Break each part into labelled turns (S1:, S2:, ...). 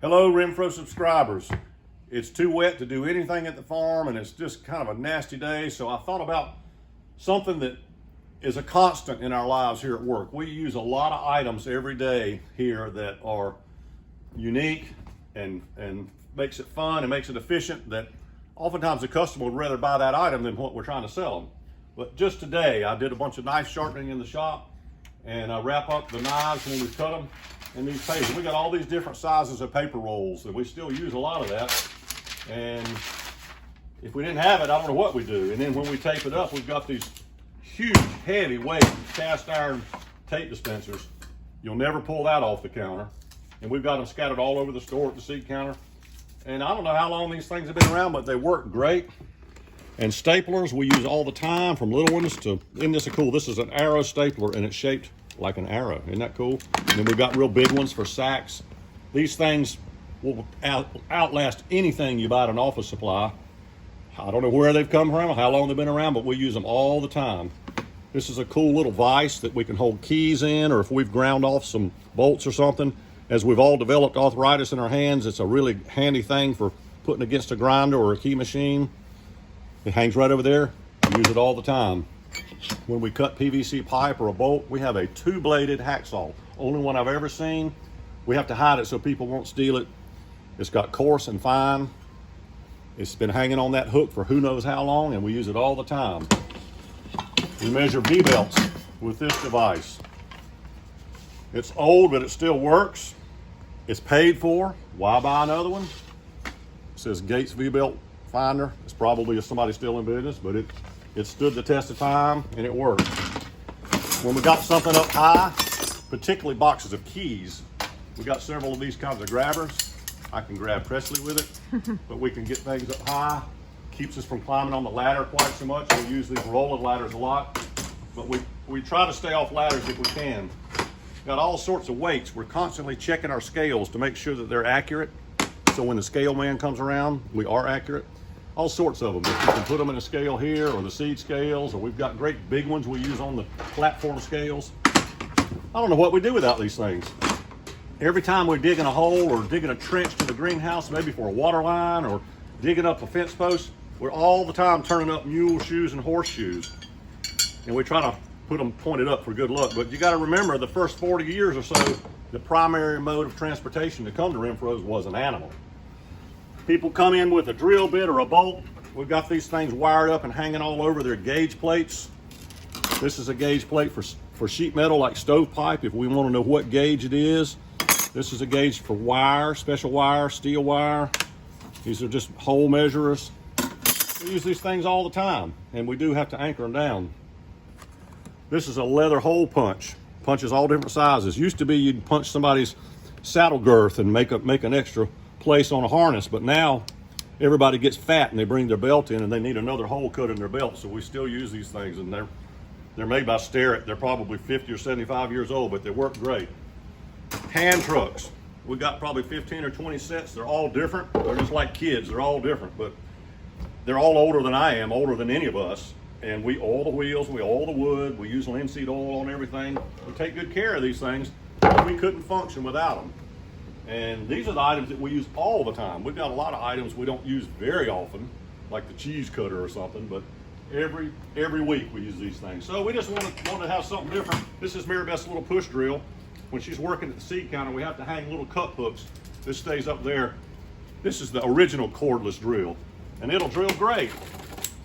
S1: Hello, Renfro subscribers. It's too wet to do anything at the farm and it's just kind of a nasty day, so I thought about something that is a constant in our lives here at work. We use a lot of items every day here that are unique and makes it fun and makes it efficient, that oftentimes the customer would rather buy that item than what we're trying to sell them. But just today, I did a bunch of knife sharpening in the shop, and I wrap up the knives when we cut them in these pages. We got all these different sizes of paper rolls, and we still use a lot of that. And if we didn't have it, I don't know what we do. And then when we tape it up, we've got these huge, heavyweight cast iron tape dispensers. You'll never pull that off the counter. And we've got them scattered all over the store at the seat counter. And I don't know how long these things have been around, but they work great. And staplers we use all the time, from little ones to, isn't this cool? This is an arrow stapler and it's shaped like an arrow. Isn't that cool? And then we've got real big ones for sacks. These things will outlast anything you buy at an office supply. I don't know where they've come from, how long they've been around, but we use them all the time. This is a cool little vise that we can hold keys in, or if we've ground off some bolts or something. As we've all developed arthritis in our hands, it's a really handy thing for putting against a grinder or a key machine. It hangs right over there. We use it all the time. When we cut PVC pipe or a bolt, we have a two-bladed hacksaw. Only one I've ever seen. We have to hide it so people won't steal it. It's got coarse and fine. It's been hanging on that hook for who knows how long, and we use it all the time. We measure V-belts with this device. It's old, but it still works. It's paid for. Why buy another one? It says Gates V-belt finder. It's probably somebody still in business, but it stood the test of time and it worked. When we got something up high, particularly boxes of keys, we got several of these kinds of grabbers. I can grab Presley with it, but we can get things up high. Keeps us from climbing on the ladder quite so much. We use these rolling ladders a lot, but we try to stay off ladders if we can. Got all sorts of weights. We're constantly checking our scales to make sure that they're accurate. So when the scale man comes around, we are accurate. All sorts of them. If you can put them in a scale here, or the seed scales, or we've got great big ones we use on the platform scales. I don't know what we do without these things. Every time we're digging a hole or digging a trench to the greenhouse, maybe for a water line or digging up a fence post, we're all the time turning up mule shoes and horseshoes. And we try to put them pointed up for good luck. But you got to remember, the first 40 years or so, the primary mode of transportation to come to Renfro's was an animal. People come in with a drill bit or a bolt. We've got these things wired up and hanging all over their gauge plates. This is a gauge plate for sheet metal, like stovepipe, if we want to know what gauge it is. This is a gauge for wire, special wire, steel wire. These are just hole measurers. We use these things all the time, and we do have to anchor them down. This is a leather hole punch. Punches all different sizes. Used to be you'd punch somebody's saddle girth and make an extra place on a harness, but now everybody gets fat and they bring their belt in and they need another hole cut in their belt, so we still use these things, and they're made by Starrett. They're probably 50 or 75 years old, but they work great. Hand trucks. We got probably 15 or 20 sets. They're all different. They're just like kids. They're all different, but they're all older than I am, older than any of us. And we oil the wheels, we oil the wood, we use linseed oil on everything. We take good care of these things. We couldn't function without them. And these are the items that we use all the time. We've got a lot of items we don't use very often, like the cheese cutter or something, but every week we use these things. So we just wanted to have something different. This is Mary Beth's little push drill. When she's working at the seed counter, we have to hang little cup hooks. This stays up there. This is the original cordless drill, and it'll drill great.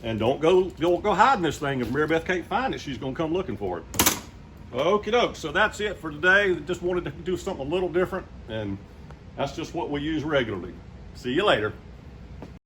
S1: And don't go hiding this thing. If Mary Beth can't find it, she's gonna come looking for it. Okie doke, so that's it for today. Just wanted to do something a little different, and that's just what we use regularly. See you later.